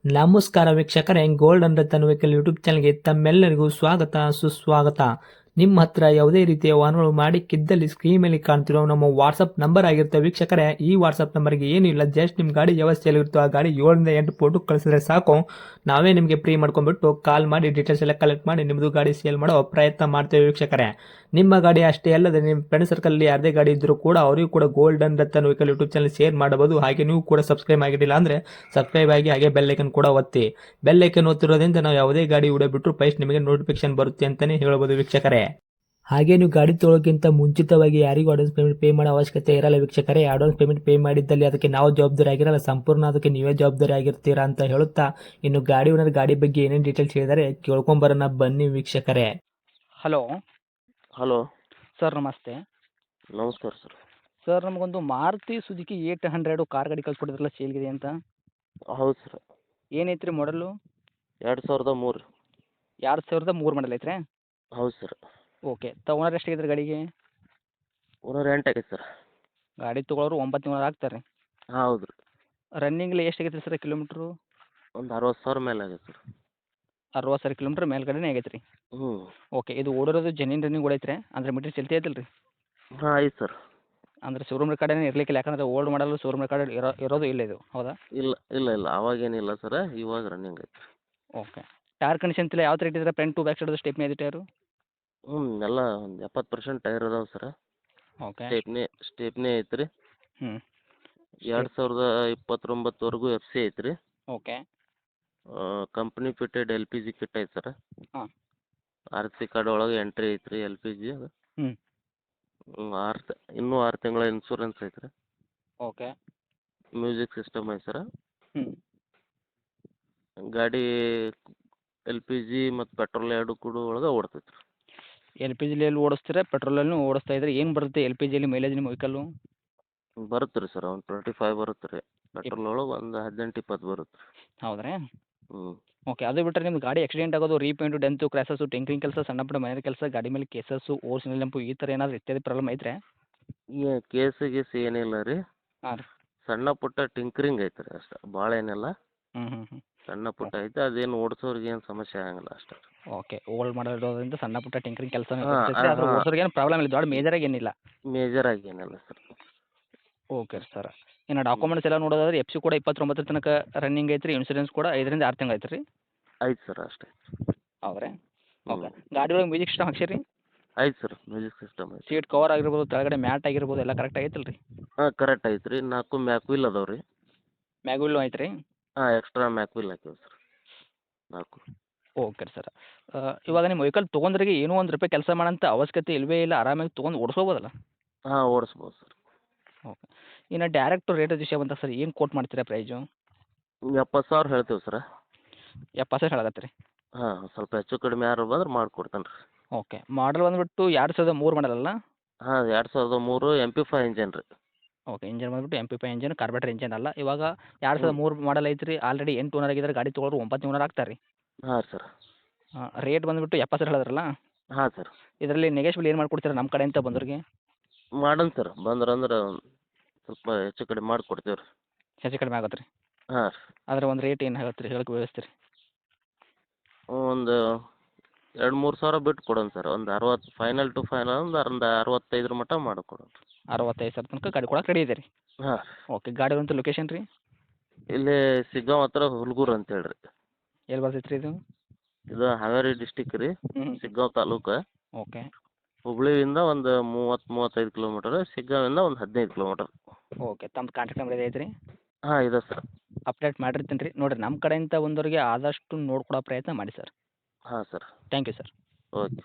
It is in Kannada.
ನಮಸ್ಕಾರ ವೀಕ್ಷಕರೇ, gold and Ratan vehicle YouTube ಚಾನಲ್ಗೆ ತಮ್ಮೆಲ್ಲರಿಗೂ ಸ್ವಾಗತ ಸುಸ್ವಾಗತ. ನಿಮ್ಮ ಹತ್ರ ಯಾವುದೇ ರೀತಿಯ ವಾಹನಗಳು ಮಾಡಿಕ್ಕಿದ್ದಲ್ಲಿ ಸ್ಕ್ರೀನ್ ಮೇಲೆ ಕಾಣ್ತಿರೋ ನಮ್ಮ ವಾಟ್ಸಪ್ ನಂಬರ್ ಆಗಿರುತ್ತೆ ವೀಕ್ಷಕರೇ. ಈ ವಾಟ್ಸಪ್ ನಂಬರ್ಗೆ ಏನಿಲ್ಲ, ಜಸ್ಟ್ ನಿಮ್ಮ ಗಾಡಿ ವ್ಯವಸ್ಥೆಯಲ್ಲಿರುತ್ತೋ ಆ ಗಾಡಿ 7 ರಿಂದ 8 ಫೋಟೋ ಕಳಿಸಿದ್ರೆ ಸಾಕು, ನಾವೇ ನಿಮಗೆ ಫ್ರೀ ಮಾಡ್ಕೊಂಡ್ಬಿಟ್ಟು ಕಾಲ್ ಮಾಡಿ ಡೀಟೇಲ್ಸ್ ಎಲ್ಲ ಕಲೆಕ್ಟ್ ಮಾಡಿ ನಿಮ್ಮದು ಗಾಡಿ ಸೇಲ್ ಮಾಡೋ ಪ್ರಯತ್ನ ಮಾಡ್ತೇವೆ ವೀಕ್ಷಕರೇ. ನಿಮ್ಮ ಗಾಡಿ ಅಷ್ಟೇ ಅಲ್ಲದೆ ನಿಮ್ಮ ಫ್ರೆಂಡ್ ಸರ್ಕಲ್ ಯಾರದೇ ಗಾಡಿ ಇದ್ದರೂ ಕೂಡ ಅವರಿಗೂ ಕೂಡ gold and Ratan vehicle YouTube channel share ಮಾಡಬಹುದು. ಹಾಗೆ ನೀವು ಕೂಡ ಸಬ್ಸ್ಕ್ರೈಬ್ ಆಗಿರಲಿಲ್ಲ ಅಂದರೆ ಸಬ್ಸ್ಕ್ರೈಬ್ ಆಗಿ ಹಾಗೆ ಬೆಲ್ ಐಕನ್ ಕೂಡ ಒತ್ತಿ. ಬೆಲ್ ಐಕನ್ ಒತ್ತಿರೋದ್ರಿಂದ ನಾವು ಯಾವುದೇ ಗಾಡಿ ವಿಡಿಯೋ ಬಿಟ್ಟರು ಫಸ್ಟ್ ನಿಮಗೆ ನೋಟಿಫಿಕೇಶನ್ ಬರುತ್ತೆ ಅಂತಾನೆ ಹೇಳ್ಬೋದು ವೀಕ್ಷಕರೇ. ಹಾಗೆ ನೀವು ಗಾಡಿ ತೊಳೋಕ್ಕಿಂತ ಮುಂಚಿತವಾಗಿ ಯಾರಿಗೂ ಅಡ್ವಾನ್ಸ್ ಪೇಮೆಂಟ್ ಪೇ ಮಾಡೋ ಅವಶ್ಯಕತೆ ಇರಲ್ಲ ವೀಕ್ಷಕರೇ. ಅಡ್ವಾನ್ಸ್ ಪೇಮೆಂಟ್ ಪೇ ಮಾಡಿದ್ದಲ್ಲಿ ಅದಕ್ಕೆ ನಾವು ಜವಾಬ್ದಾರಿ ಆಗಿರಲ್ಲ, ಸಂಪೂರ್ಣ ಅದಕ್ಕೆ ನೀವೇ ಜವಾಬ್ದಾರಿ ಆಗಿರ್ತೀರಾ ಅಂತ ಹೇಳುತ್ತಾ, ಇನ್ನು ಗಾಡಿ ಓನರ್ ಗಾಡಿ ಬಗ್ಗೆ ಏನೇನು ಡೀಟೇಲ್ಸ್ ಹೇಳಿದರೆ ಕೇಳ್ಕೊಂಬರೋಣ ಬನ್ನಿ ವೀಕ್ಷಕರೇ. ಹಲೋ ಹಲೋ ಸರ್, ನಮಸ್ತೆ ನಮಸ್ಕಾರ ಸರ್. ಸರ್. ನಮಗೊಂದು ಮಾರುತಿ ಸುಜುಕಿ 800 ಕಾರ್ ಗಾಡಿ ಕಳ್ಸಿಕೊಡಿದ್ರಲ್ಲ, ಸೇಲ್ಗಿದೆ ಅಂತ. ಹೌದು ಸರ್. ಏನೈತ್ರಿ ಮಾಡಲು? 2003. 2003 ಮಾಡಲ್ ಐತ್ರಿ? ಹೌದು ಸರ್. ಓಕೆ. ಓನರ್ ಎಷ್ಟಾಗಿದ್ರಿ ಗಾಡಿಗೆ? ಓನರ್ 8 ಆಗೈತೆ ಸರ್. ಗಾಡಿ ತೊಗೊಳೋರು 900 ಆಗ್ತಾರೆ. ಹೌದು ರೀ. ರನ್ನಿಂಗ್ಲಿ ಎಷ್ಟಾಗೈತೆ ರೀ ಸರ್ ಕಿಲೋಮೀಟ್ರು? ಒಂದು 60,000 ಮೇಲೆ ಆಗೈತೆ ಸರ್. 60,000 ಕಿಲೋಮೀಟ್ರ್ ಮೇಲ್ಗಡೆನೇ ಆಗೈತೆ ರೀ? ಹ್ಞೂ. ಓಕೆ. ಇದು ಓಡಿರೋದು ಜೆನ್ಯೂನ್ ರನ್ನಿಂಗ್ ಓಡೈತ್ರಿ? ಅಂದರೆ ಮೀಟ್ರ್ ಚಲ್ತಿ ಐತಲ್ಲ ರೀ? ಹಾಂ ಐತೆ ಸರ್. ಅಂದರೆ ಶೋರೂಮ್ ರೆಕಾರ್ಡೇನೇ ಇರಲಿಕ್ಕಿಲ್ಲ, ಯಾಕಂದರೆ ಓಲ್ಡ್ ಮಾಡಲು ಶೋರೂಮ್ ರೆಕಾರ್ಡ್ ಇರೋದು ಇಲ್ಲ ಇದು, ಹೌದಾ? ಇಲ್ಲ ಇಲ್ಲ ಇಲ್ಲ, ಅವಾಗೇನಿಲ್ಲ ಸರ್, ಇವಾಗ ರನ್ನಿಂಗ್ ಐತೆ. ಓಕೆ. ಟೈರ್ ಕಂಡೀಷನ್ ಇಲ್ಲ ಯಾವ ಥರ ಇಟ್ಟಿದ್ರೆ? Front to back side stepney ಐತೆ ಟೈರು? ಹ್ಞೂ, ಎಲ್ಲ ಒಂದು 70% ಟೈರ್ ಅದಾವೆ ಸರ್. ಓಕೆ. ಸ್ಟೇಪ್ನಿ ಐತೆ ರೀ. ಹ್ಞೂ. 2029ವರೆಗೂ FC ಐತೆ ರೀ. Okay. Company fitted LPG kit ಐತೆ ಸರ್. ಹಾಂ. RC ಕಾರ್ಡ್ ಒಳಗೆ ಎಂಟ್ರಿ ಐತೆ ರೀ LPG ಅದು. ಹ್ಞೂ. ಇನ್ನೂ 6 ತಿಂಗಳ ಇನ್ಶೂರೆನ್ಸ್ ಐತೆ ರೀ. ಓಕೆ. ಮ್ಯೂಸಿಕ್ ಸಿಸ್ಟಮ್ ಐತೆ ಸರ್. ಹ್ಞೂ. ಗಾಡಿ LPG ಮತ್ತು ಪೆಟ್ರೋಲ್ ಎರಡು ಕೂಡ ಒಳಗೆ ಓಡ್ತೈತೆ ರೀ. ಎಲ್ ಪಿ ಜಿಲಿ ಓಡಿಸ್ತೀರಾ, ಪೆಟ್ರೋಲಲ್ಲೂ ಓಡಿಸ್ತಾ ಇದ್ರೆ ಏನು ಬರುತ್ತೆ ಎಲ್ ಪಿ ಜಿಲಿ ಮೈಲೇಜ್ ನಿಮ್ಮ ವೆಹಿಕಲ್ಲು? ಬರುತ್ತೆ ರೀ ಸರ್, ಒಂದು 25 ಬರುತ್ತೆ ರೀ. ಪೆಟ್ರೋಲ್ ಒಳಗೆ ಒಂದು 18-20 ಬರುತ್ತೆ ರೀ. ಹೌದ್ರಾ? ಹ್ಞೂ. ಓಕೆ. ಅದು ಬಿಟ್ಟರೆ ನಿಮ್ದು ಗಾಡಿ ಆಕ್ಸಿಡೆಂಟ್ ಆಗೋದು, ರೀಪೇಂಟು, ಡೆಂತು, ಕ್ರ್ಯಾಸಸ್ಸು, ಟಿಂಕ್ರಿಂಗ್ ಕೆಲಸ, ಸಣ್ಣ ಪುಟ್ಟ ಮನೆ ಕೆಲಸ, ಗಾಡಿ ಮೇಲೆ ಕೇಸಸ್ಸು, ಓರ್ಜಿನಲ್ ನೆಂಪು, ಈ ಥರ ಏನಾದರೂ ಇತ್ಯಾದಿ ಪ್ರಾಬ್ಲಮ್ ಐತ್ರಾ? ಈ ಕೇಸ್ ಗೀಸ್ ಏನಿಲ್ಲ ರೀ. ಹಾಂ ರೀ. ಸಣ್ಣ ಪುಟ್ಟ ಟಿಂಕರಿಂಗ್ ಐತೆ ರೀ ಅಷ್ಟೇ, ಭಾಳ ಏನಿಲ್ಲ. ಹ್ಞೂ ಹ್ಞೂ ಹ್ಞೂ. ಸಣ್ಣ ಪುಟ್ಟ ಐತೆ, ಅದೇನು ಓಡಿಸೋರ್ಗೆ ಏನು ಸಮಸ್ಯೆ ಆಗಂಗಿಲ್ಲ ಅಷ್ಟೇ. ಓಕೆ. ಓಲ್ಡ್ ಮಾಡಲ್ ಇರೋದ್ರಿಂದ ಸಣ್ಣ ಪುಟ್ಟ ಟಿಂಕ್ರಿಂಗ್ ಕೆಲಸನೂ ಹಾಂ ಇರ್ತೈತೆ, ಆದ್ರೆ ಹಾಂ. ಓಡಿಸೋರ್ಗೆ ಏನು ಪ್ರಾಬ್ಲಮ್ ಇಲ್ಲ, ದೊಡ್ಡ ಮೇಜರಾಗಿ ಏನಿಲ್ಲ. ಮೇಜರಾಗಿ ಏನಿಲ್ಲ ಸರ್. Okay sir. ಇನ್ನು ಡಾಕ್ಯುಮೆಂಟ್ಸ್ ಎಲ್ಲ ನೋಡೋದಾದ್ರೆ FC ಕೂಡ 29 ತನಕ ರನ್ನಿಂಗ್ ಐತೆ ರೀ, ಇನ್ಸೂರೆನ್ಸ್ ಕೂಡ 5 ರಿಂದ 6 ತಿಂಗಳು ಐತೆ ರೀ? ಐತೆ ಸರ್ ಅಷ್ಟೇ. ಹೌದ್ರಾ? ಓಕೆ. ಹ್ಞೂ. ಗಾಡಿ ಒಳಗೆ ಮ್ಯೂಸಿಕ್ ಸಿಸ್ಟಮ್ ಹಾಕ್ಸಿರಿ? ಐತೆ ಸರ್, ಮ್ಯೂಸಿಕ್ ಸಿಸ್ಟಮ್ ಐತೆ. ಸೀಟ್ ಕವರ್ ಆಗಿರ್ಬೋದು, ಕೆಳಗಡೆ ಮ್ಯಾಟ್ ಆಗಿರ್ಬೋದು, ಎಲ್ಲ ಕರೆಕ್ಟ್ ಆಗೈತಲ್ಲ ರೀ? ಹಾಂ ಕರೆಕ್ಟ್ ಐತೆ ರೀ. 4 ಮ್ಯಾಕ್ ವೀಲ್ ಅದಾವೆ ರೀ. ಮ್ಯಾಗ್ವಿಲ್ಲು ಐತೆ ರೀ? ಹಾಂ, ಎಕ್ಸ್ಟ್ರಾ ಮ್ಯಾಕ್ ವೀಲ್ ಹಾಕಿವಿ ಸರ್ 4. Okay sir. ಇವಾಗ ನಿಮ್ಮ ವೆಹಿಕಲ್ ತೊಗೊಂಡ್ರಿಗೆ ಏನೂ ₹1 ಕೆಲಸ ಮಾಡೋಂಥ ಅವಶ್ಯಕತೆ ಇಲ್ಲವೇ ಇಲ್ಲ, ಆರಾಮಾಗಿ ತೊಗೊಂಡು ಓಡಿಸ್ಕೋಬೋದಲ್ಲ? ಹಾಂ, ಓಡಿಸ್ಬೋದು ಸರ್. ಓಕೆ. ಇನ್ನು ಡೈರೆಕ್ಟ್ ರೇಟ್ ವಿಷಯ ಬಂತ ಸರ್, ಏನು ಕೋಟ್ ಮಾಡ್ತೀರಾ ಪ್ರೈಸು? 70,000 ಹೇಳ್ತೀವಿ ಸರ್. 70,000 ಹೇಳಕತ್ತಿ ರೀ? ಹಾಂ, ಸ್ವಲ್ಪ ಹೆಚ್ಚು ಕಡಿಮೆ ಯಾರು ಬಂದ್ರೆ ಮಾಡಿಕೊಡ್ತೇನೆ ರೀ. ಓಕೆ. ಮಾಡಲ್ ಬಂದುಬಿಟ್ಟು 2003 ಮಾಡಲ್ ಅಲ್ಲ? ಹಾಂ, 2003 MP5 ಇಂಜನ್ ರೀ. ಓಕೆ. ಇಂಜನ್ ಬಂದುಬಿಟ್ಟು MP5 ಇಂಜನ್, ಕಾರ್ಬೇಟ್ರ್ ಇಂಜನ್ ಅಲ್ಲ. ಇವಾಗ 2003 ಮಾಡಲ್ ಐತೆ ರೀ, ಆಲ್ರೆಡಿ 8 ಓನರ್ ಆಗಿದ್ದಾರೆ, ಗಾಡಿ ತೊಗೊಳೋರು 9 ಓನರ್ ಆಗ್ತಾರೆ ರೀ. ಹಾಂ ಸರ್. ರೇಟ್ ಬಂದುಬಿಟ್ಟು 70,000 ಹೇಳಿದ್ರಲ್ಲ? ಹಾಂ ಸರ್. ಇದರಲ್ಲಿ ನೆಗೆಶ್ಬಲ್ ಏನು ಮಾಡ್ಕೊಡ್ತೀರಾ ನಮ್ಮ ಕಡೆಯಿಂದ ಬಂದವ್ರಿಗೆ? ಮಾಡೋಣ ಸರ್, ಬಂದ್ರಂದ್ರೆ ಸ್ವಲ್ಪ ಹೆಚ್ಚು ಕಡಿಮೆ ಮಾಡಿಕೊಡ್ತೀವಿ ರೀ. ಹೆಚ್ಚು ಕಡಿಮೆ ಆಗುತ್ತೆ ರೀ? ಹಾಂ ರೀ. ಆದರೆ ಒಂದು ರೇಟ್ ಏನು ಹೇಳ್ತೀರಿ, ಹೇಳಕ್ಕೆ ವ್ಯವಸ್ಥೆ ರೀ? ಒಂದು 2-3 ಸಾವಿರ ಬಿಟ್ಟು ಕೊಡೋಣ ಸರ್. ಒಂದು 60, ಫೈನಲ್ ಟು ಫೈನಲ್ ಒಂದು 65 ಮಟ್ಟ ಮಾಡಿಕೊಡೋಣ ರೀ. 65,000 ತನಕ ಗಾಡಿ ಕೊಡಕ್ಕೆ ರೆಡಿ ಇದೆ ರೀ? ಹಾಂ. ಓಕೆ. ಗಾಡಿ ಇರುವಂಥ ಲೊಕೇಶನ್ ರೀ? ಇಲ್ಲಿ ಸಿಗ್ಗಾಂವ್ ಹತ್ರ ಹುಲ್ಗೂರು ಅಂತೇಳಿ ರೀ. ಎಲ್ಲಿ ಬರ್ತೈತೆ ರೀ ಇದು? ಇದು ಹಾವೇರಿ ಡಿಸ್ಟಿಕ್ ರೀ, ಹ್ಞೂ. ಸಿಗ್ಗಾಂವ್ ತಾಲೂಕು. ಓಕೆ. ಹುಬ್ಳಿಯಿಂದ ಒಂದು 30-35 ಕಿಲೋಮೀಟರ್, ಸಿಗ್ಗಾಂವಿಂದ ಒಂದು 15 ಕಿಲೋಮೀಟರ್. ಓಕೆ. ತಮ್ಮದು ಕಾಂಟ್ಯಾಕ್ಟ್ ನಂಬರ್ ಇದೆ ಐತ್ರಿ? ಹಾಂ ಇದೆ ಸರ್. ಅಪ್ಡೇಟ್ ಮಾಡಿರ್ತೀನಿ ರೀ. ನೋಡಿರಿ, ನಮ್ಮ ಕಡೆಯಿಂದ ಬಂದವರಿಗೆ ಆದಷ್ಟು ನೋಡ್ಕೊಡೋ ಪ್ರಯತ್ನ ಮಾಡಿ ಸರ್. ಹಾಂ sir. Thank you sir. Okay.